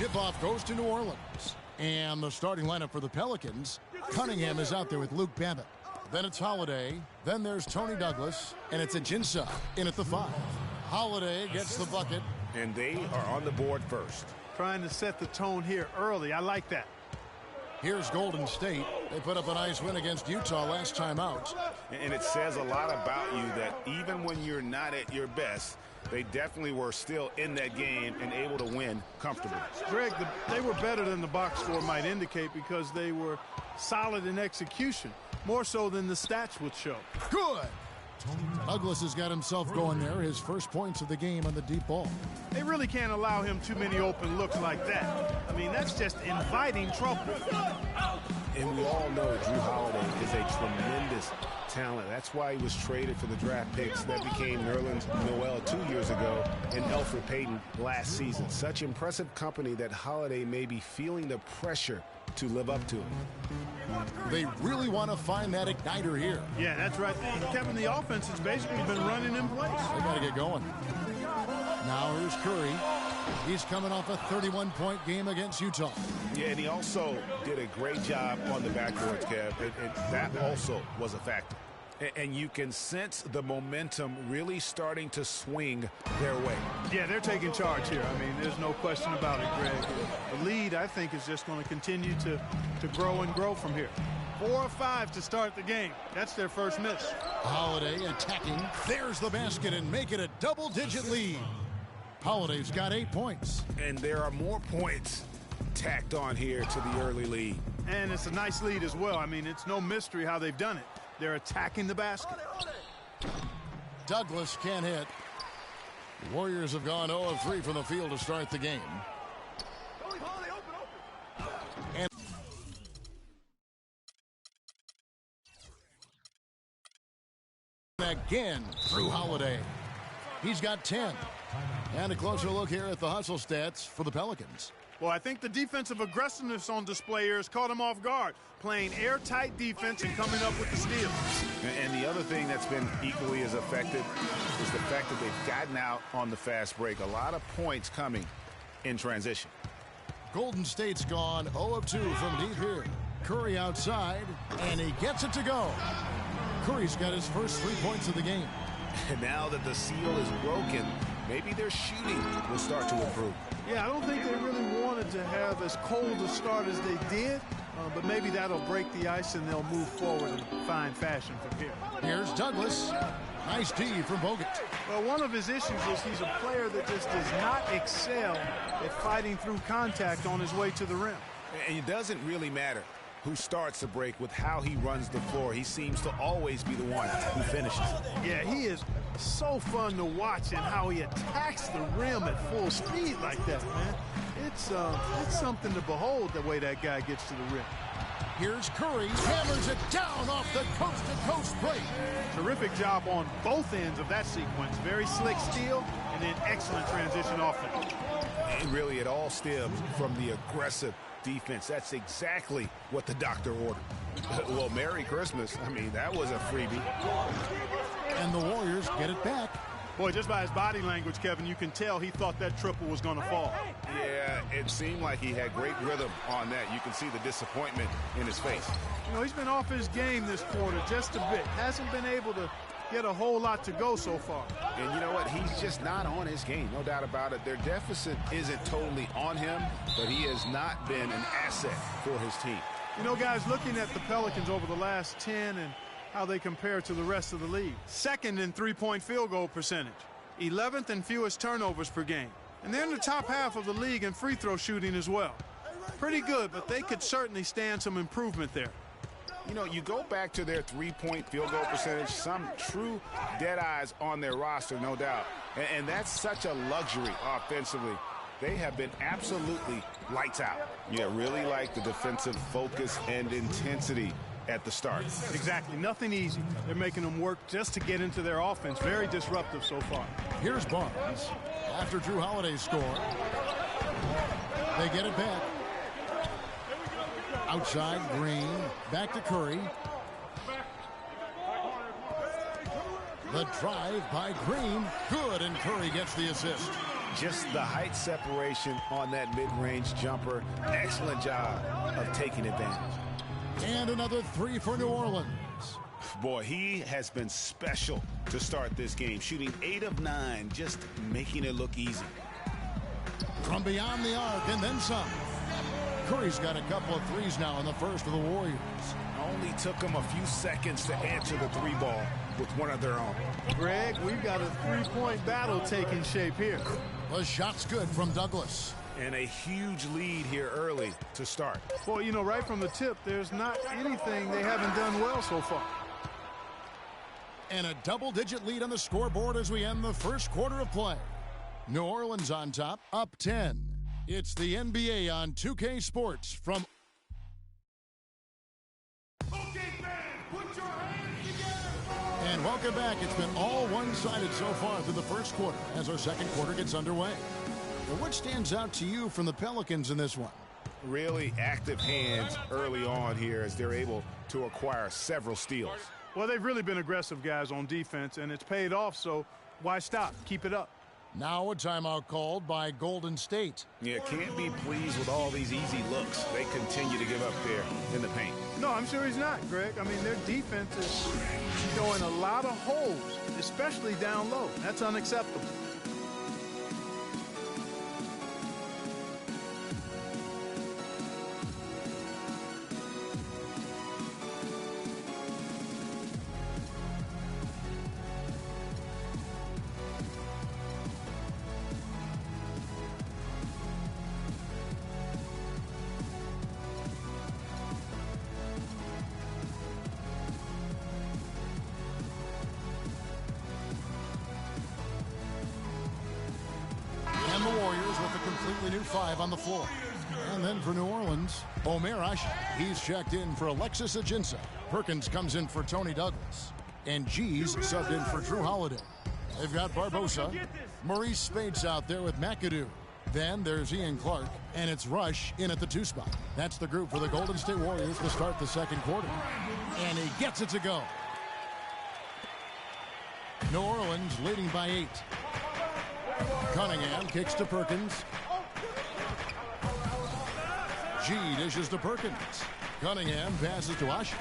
tip-off goes to New Orleans. And the starting lineup for the Pelicans, Cunningham is out there with Luke Babbitt. Then it's Holiday. Then there's Tony Douglas. And it's Ajinça in at the 5. Holiday gets the bucket. And they are on the board first. Trying to set the tone here early. I like that. Here's Golden State. They put up a nice win against Utah last time out. And it says a lot about you that even when you're not at your best, they definitely were still in that game and able to win comfortably. Greg, they were better than the box score might indicate because they were solid in execution, more so than the stats would show. Good. Douglas has got himself going there, his first points of the game on the deep ball. They really can't allow him too many open looks like that. I mean, that's just inviting trouble. And we all know Drew Holiday is a tremendous talent. That's why he was traded for the draft picks that became Nerlens Noel 2 years ago and Elfrid Payton last season. Such impressive company that Holiday may be feeling the pressure to live up to. They really want to find that igniter here. Yeah, that's right. Kevin, the offense has basically been running in place. They got to get going. Now here's Curry. He's coming off a 31-point game against Utah. Yeah, and he also did a great job on the backboards, Kev. And that also was a factor. And you can sense the momentum really starting to swing their way. Yeah, they're taking charge here. I mean, there's no question about it, Greg. The lead, I think, is just going to continue to grow and grow from here. 4 or 5 to start the game. That's their first miss. Holiday attacking. There's the basket and make it a double-digit lead. Holiday's got 8 points. And there are more points tacked on here to the early lead. And it's a nice lead as well. I mean, it's no mystery how they've done it. They're attacking the basket. Douglas can't hit. The Warriors have gone 0 of 3 from the field to start the game. And again through Holiday. He's got 10. And a closer look here at the hustle stats for the Pelicans. Well, I think the defensive aggressiveness on display here has caught him off guard, playing airtight defense and coming up with the steals. And the other thing that's been equally as effective is the fact that they've gotten out on the fast break. A lot of points coming in transition. Golden State's gone 0 of 2 from deep here. Curry outside, and he gets it to go. Curry's got his first 3 points of the game. And now that the seal is broken, maybe their shooting will start to improve. Yeah, I don't think they really wanted to have as cold a start as they did, but maybe that'll break the ice and they'll move forward in fine fashion from here. Here's Douglas. Nice D from Bogut. Well, one of his issues is he's a player that just does not excel at fighting through contact on his way to the rim. And it doesn't really matter who starts the break with how he runs the floor. He seems to always be the one who finishes. Yeah, he is so fun to watch and how he attacks the rim at full speed like that, man. It's something to behold the way that guy gets to the rim. Here's Curry, hammers it down off the coast-to-coast break. Terrific job on both ends of that sequence. Very slick steal and then excellent transition offense. And really, it all stems from the aggressive defense. That's exactly what the doctor ordered. Well, Merry Christmas. I mean, that was a freebie. And the Warriors get it back. Boy, just by his body language, Kevin, you can tell he thought that triple was going to fall. Yeah, it seemed like he had great rhythm on that. You can see the disappointment in his face. You know, he's been off his game this quarter just a bit. Hasn't been able to get a whole lot to go so far. And you know what? He's just not on his game, no doubt about it. Their deficit isn't totally on him, but he has not been an asset for his team. You know, guys, looking at the Pelicans over the last 10 and how they compare to the rest of the league. Second in three-point field goal percentage. 11th in fewest turnovers per game. And they're in the top half of the league in free throw shooting as well. Pretty good, but they could certainly stand some improvement there. You know, you go back to their three-point field goal percentage, some true dead eyes on their roster, no doubt. And that's such a luxury offensively. They have been absolutely lights out. Yeah, really like the defensive focus and intensity at the start. Exactly. Nothing easy. They're making them work just to get into their offense. Very disruptive so far. Here's Barnes. After Drew Holiday's score, they get it back. Outside, Green. Back to Curry. The drive by Green. Good, and Curry gets the assist. Just the height separation on that mid-range jumper. Excellent job of taking advantage. And another three for New Orleans. Boy, he has been special to start this game, shooting 8 of 9, just making it look easy. From beyond the arc and then some. Curry's got a couple of threes now in the first for the Warriors. Only took them a few seconds to answer the three ball with one of their own. Greg, we've got a three-point battle taking shape here. The shot's good from Douglas. And a huge lead here early to start. Boy, you know, right from the tip, there's not anything they haven't done well so far. And a double-digit lead on the scoreboard as we end the first quarter of play. New Orleans on top, up 10. It's the NBA on 2K Sports from... And welcome back. It's been all one-sided so far through the first quarter as our second quarter gets underway. Now, what stands out to you from the Pelicans in this one? Really active hands early on here as they're able to acquire several steals. Well, they've really been aggressive guys on defense, and it's paid off, so why stop? Keep it up. Now a timeout called by Golden State. Yeah, can't be pleased with all these easy looks they continue to give up there in the paint. No, I'm sure he's not, Greg. I mean, their defense is showing a lot of holes, especially down low. That's unacceptable. And the Warriors with a completely new five on the floor. And then for New Orleans, Omer Ashe. He's checked in for Alexis Ajinça. Perkins comes in for Tony Douglas. And G's subbed in for Drew Holiday. They've got Barbosa. Maurice Spates out there with McAdoo. Then there's Ian Clark. And it's Rush in at the 2 spot. That's the group for the Golden State Warriors to start the second quarter. And he gets it to go. New Orleans leading by 8. Cunningham kicks to Perkins. G dishes to Perkins. Cunningham passes to Ashe.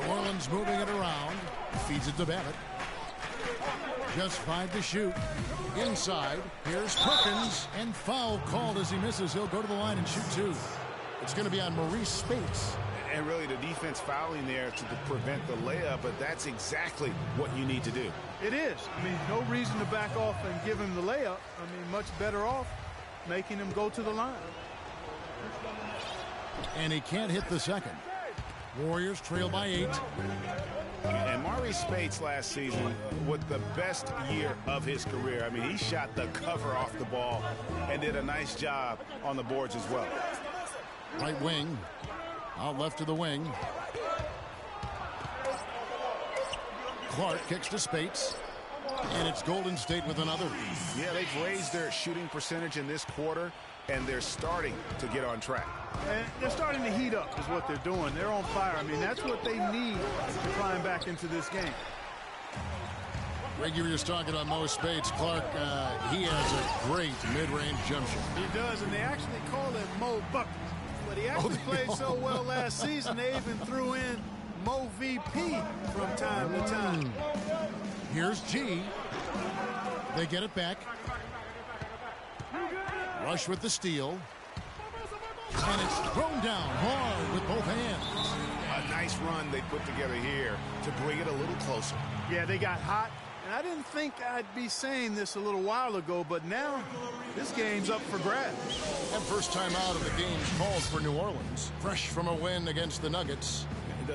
New Orleans moving it around. Feeds it to Babbitt. Just 5 to shoot. Inside. Here's Perkins. And foul called as he misses. He'll go to the line and shoot 2. It's going to be on Maurice Spates. And really the defense fouling there to prevent the layup, but that's exactly what you need to do. It is. I mean, no reason to back off and give him the layup. I mean, much better off making him go to the line. And he can't hit the second. Warriors trail by 8. And Maurice Spates last season with the best year of his career. I mean, he shot the cover off the ball and did a nice job on the boards as well. Right wing. Out left to the wing. Clark kicks to Spates. And it's Golden State with another. Yeah, they've raised their shooting percentage in this quarter, and they're starting to get on track. And they're starting to heat up is what they're doing. They're on fire. I mean, that's what they need to climb back into this game. Greg, you were just talking about Mo Spates. Clark, he has a great mid-range jump shot. He does, and they actually call him Mo Bucket. But he actually played so well last season, they even threw in Mo VP from time to time. Here's G. They get it back. Rush with the steal. And it's thrown down hard with both hands. A nice run they put together here to bring it a little closer. Yeah, they got hot. And I didn't think I'd be saying this a little while ago, but now this game's up for grabs. And first time out of the game's called for New Orleans. Fresh from a win against the Nuggets.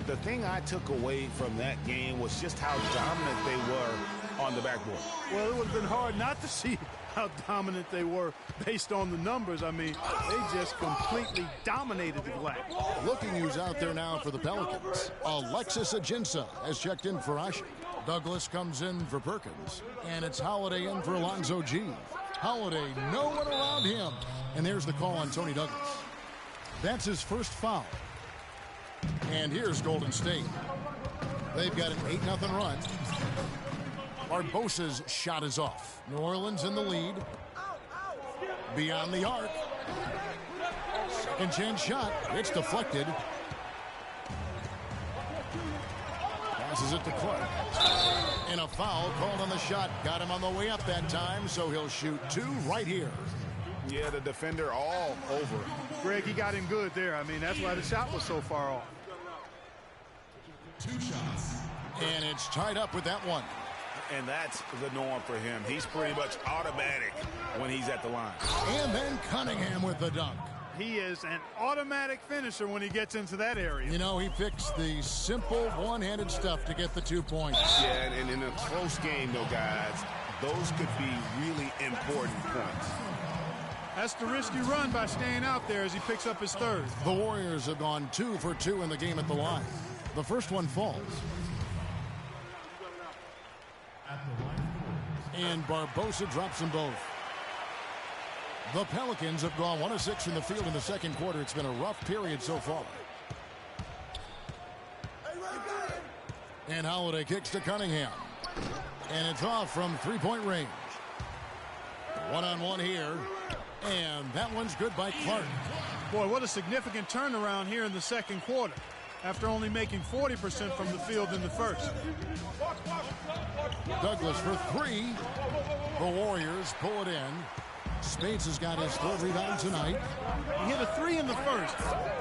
The thing I took away from that game was just how dominant they were on the backboard. Well, it would have been hard not to see how dominant they were based on the numbers. I mean, they just completely dominated the glass. Looking who's out there now for the Pelicans. Alexis Ajinça has checked in for Ashe. Douglas comes in for Perkins. And it's Holiday in for Alonzo G. Holiday, no one around him. And there's the call on Tony Douglas. That's his first foul. And here's Golden State. They've got an 8-0 run. Barbosa's shot is off. New Orleans in the lead. Beyond the arc. Second chance shot. It's deflected. Passes it to Clark. And a foul called on the shot. Got him on the way up that time, so he'll shoot 2 right here. Yeah, the defender all over. Greg, he got him good there. I mean, that's why the shot was so far off. 2 shots. And it's tied up with that one. And that's the norm for him. He's pretty much automatic when he's at the line. And then Cunningham with the dunk. He is an automatic finisher when he gets into that area. You know, he picks the simple one-handed stuff to get the 2 points. Yeah, and in a close game, though, guys, those could be really important points. That's the risk you run by staying out there as he picks up his third. The Warriors have gone 2 for 2 in the game at the line. The first one falls. And Barbosa drops them both. The Pelicans have gone 1 of 6 from the field in the second quarter. It's been a rough period so far. And Holiday kicks to Cunningham. And it's off from three-point range. One-on-one here. And that one's good by Clark. Boy, what a significant turnaround here in the second quarter after only making 40% from the field in the first. Douglas for 3. The Warriors pull it in. Spades has got his 3rd rebound tonight. He hit a 3 in the first,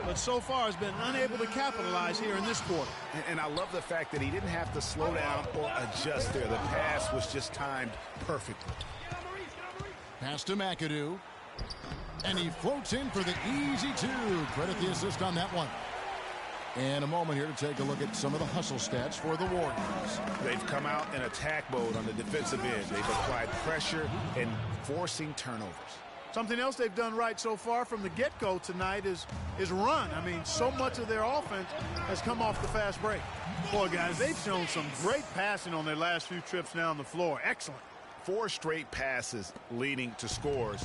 but so far has been unable to capitalize here in this quarter. And I love the fact that he didn't have to slow down or adjust there. The pass was just timed perfectly. Pass to McAdoo. And he floats in for the easy 2. Credit the assist on that one. And a moment here to take a look at some of the hustle stats for the Warriors. They've come out in attack mode on the defensive end. They've applied pressure and forcing turnovers. Something else they've done right so far from the get-go tonight is run. I mean, so much of their offense has come off the fast break. Boy, guys, they've shown some great passing on their last few trips down the floor. Excellent. 4 straight passes leading to scores.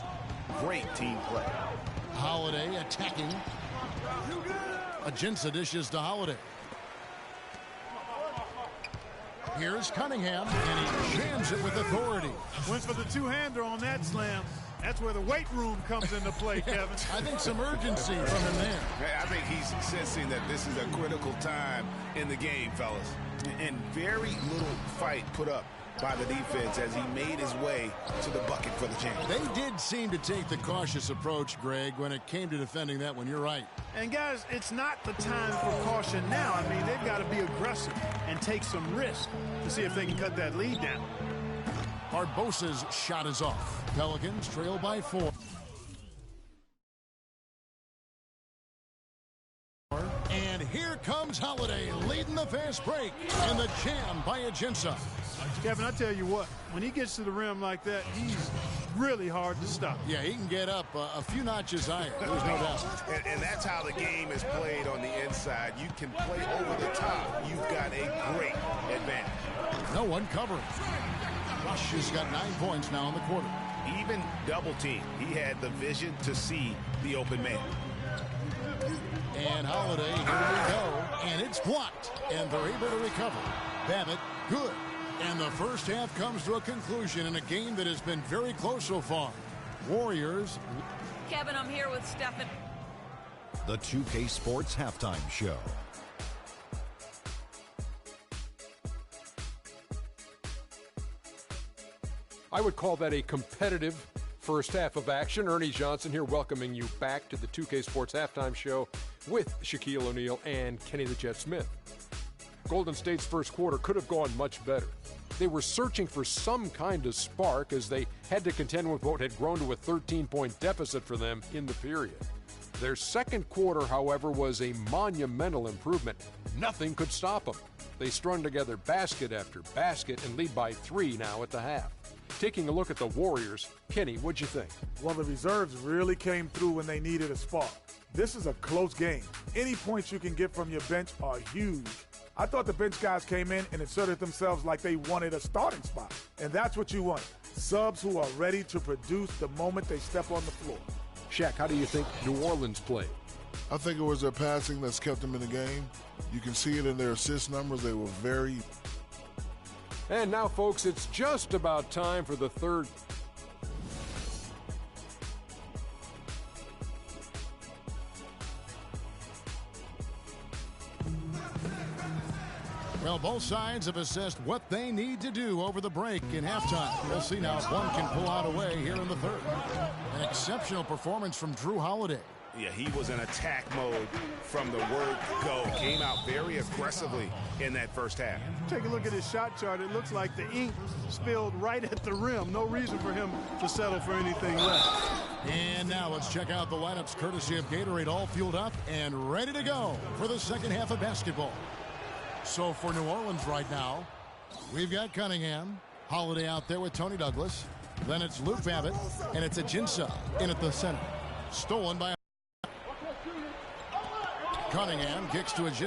Great team play. Holiday attacking. Ajinça dishes to Holiday. Here's Cunningham, and he jams it with authority. Went for the 2-hander on that slam. That's where the weight room comes into play, Kevin. I think some urgency from him there. I think he's sensing that this is a critical time in the game, fellas. And very little fight put up by the defense as he made his way to the bucket for the chance. They did seem to take the cautious approach, Greg, when it came to defending that one. You're right. And, guys, it's not the time for caution now. I mean, they've got to be aggressive and take some risk to see if they can cut that lead down. Barbosa's shot is off. Pelicans trail by 4. And here comes Holiday leading the fast break. And the jam by Ajinça. Kevin, I tell you what, when he gets to the rim like that, he's really hard to stop. Yeah, he can get up a few notches higher. There's no doubt. And that's how the game is played on the inside. You can play over the top. You've got a great advantage. No one covering. Rush has got 9 points now in the quarter. Even double team, he had the vision to see the open man. And Holiday, here we go. And it's blocked. And they're able to recover. Babbitt, good. And the first half comes to a conclusion in a game that has been very close so far. Warriors. Kevin, I'm here with Stephen. The 2K Sports Halftime Show. I would call that a competitive first half of action. Ernie Johnson here welcoming you back to the 2K Sports Halftime Show with Shaquille O'Neal and Kenny the Jet Smith. Golden State's first quarter could have gone much better. They were searching for some kind of spark as they had to contend with what had grown to a 13-point deficit for them in the period. Their second quarter, however, was a monumental improvement. Nothing could stop them. They strung together basket after basket and lead by 3 now at the half. Taking a look at the Warriors, Kenny, what'd you think? Well, the reserves really came through when they needed a spark. This is a close game. Any points you can get from your bench are huge. I thought the bench guys came in and inserted themselves like they wanted a starting spot. And that's what you want. Subs who are ready to produce the moment they step on the floor. Shaq, how do you think New Orleans played? I think it was their passing that's kept them in the game. You can see it in their assist numbers. They were very... And now, folks, it's just about time for the third. Well, both sides have assessed what they need to do over the break in halftime. We'll see now if one can pull out away here in the third. An exceptional performance from Drew Holiday. Yeah, he was in attack mode from the word go. Came out very aggressively in that first half. Take a look at his shot chart. It looks like the ink spilled right at the rim. No reason for him to settle for anything less. And now let's check out the lineups courtesy of Gatorade, all fueled up and ready to go for the second half of basketball. So for New Orleans right now, we've got Cunningham, Holiday out there with Tony Douglas. Then it's Luke Babbitt, and it's Ajinça in at the center. Stolen by Cunningham, kicks to Ajinça.